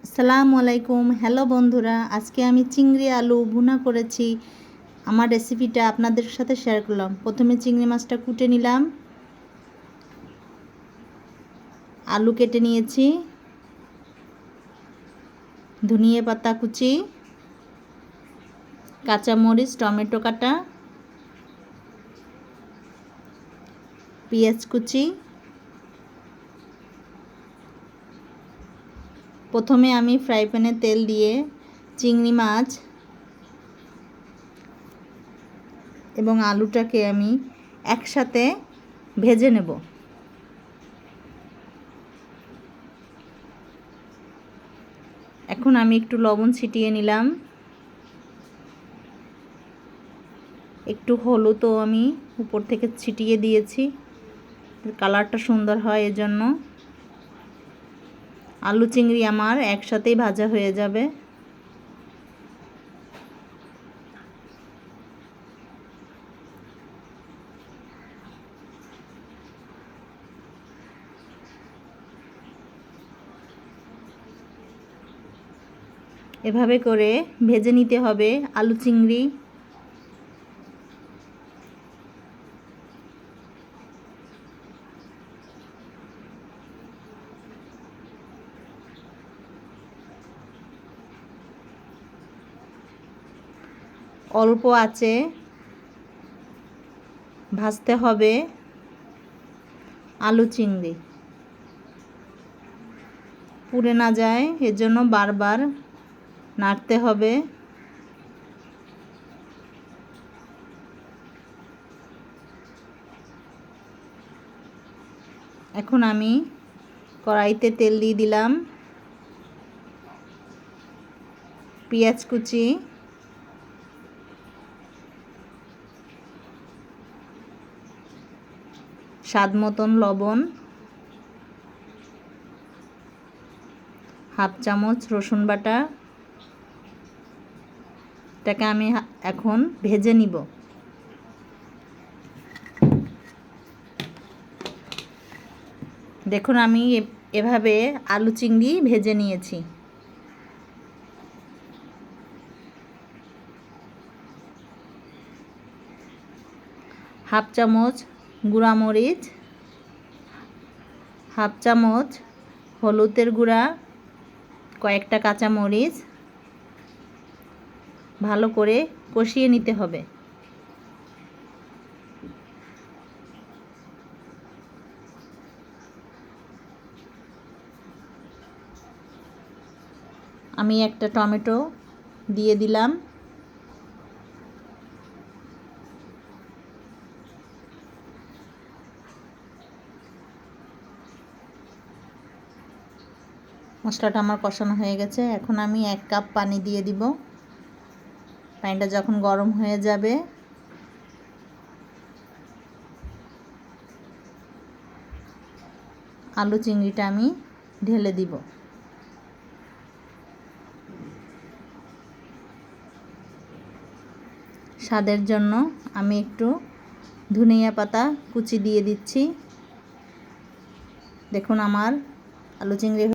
আসসালামু আলাইকুম। হ্যালো বন্ধুরা, আজকে আমি চিংড়ি আলু ভুনা করেছি। আমার রেসিপিটা আপনাদের সাথে শেয়ার করলাম। প্রথমে চিংড়ি মাছটা কুটে নিলাম, আলু কেটে নিয়েছি, ধনিয়া পাতা কুচি, কাঁচামরিচ, টমেটো কাটা, পেঁয়াজ কুচি। প্রথমে আমি ফ্রাই প্যানে তেল দিয়ে চিংড়ি মাছ এবং আলুটাকে আমি একসাথে ভেজে নেব। এখন আমি একটু লবণ ছিটিয়ে নিলাম, একটু হলুদও আমি উপর থেকে ছিটিয়ে দিয়েছি, কালারটা সুন্দর হয় এজন্য। আলু চিংড়ি আমার একসাথেই ভাজা হয়ে যাবে। এভাবে করে ভেজে নিতে হবে আলু চিংড়ি। অল্প আঁচে ভাজতে হবে আলু চিংড়ি, পুড়ে না যায় এজন্য বারবার নাড়তে হবে। এখন আমি কড়াইতে তেল দিয়ে দিলাম, পেঁয়াজ কুচি, স্বাদ মতন লবণ, হাফ চামচ রসুন বাটা। এটাকে আমি এখন ভেজে নিব। দেখুন আমি এভাবে আলু চিংড়ি ভেজে নিয়েছি। হাফ চামচ গুঁড়া মরিচ, হাফ চামচ হলুদের গুঁড়া, কয়েকটা কাঁচা মরিচ ভালো করে কষিয়ে নিতে হবে। আমি একটা টমেটো দিয়ে দিলাম। মশলাটা আমার কষানো হয়ে গেছে। এখন আমি 1 কাপ পানি দিয়ে দিব। পানিটা যখন গরম হয়ে যাবে আলু চিংড়িটা আমি ঢেলে দিব। স্বাদের জন্য আমি একটু ধনিয়া পাতা কুচি দিয়ে দিচ্ছি। দেখুন আমার আলু চিংড়ি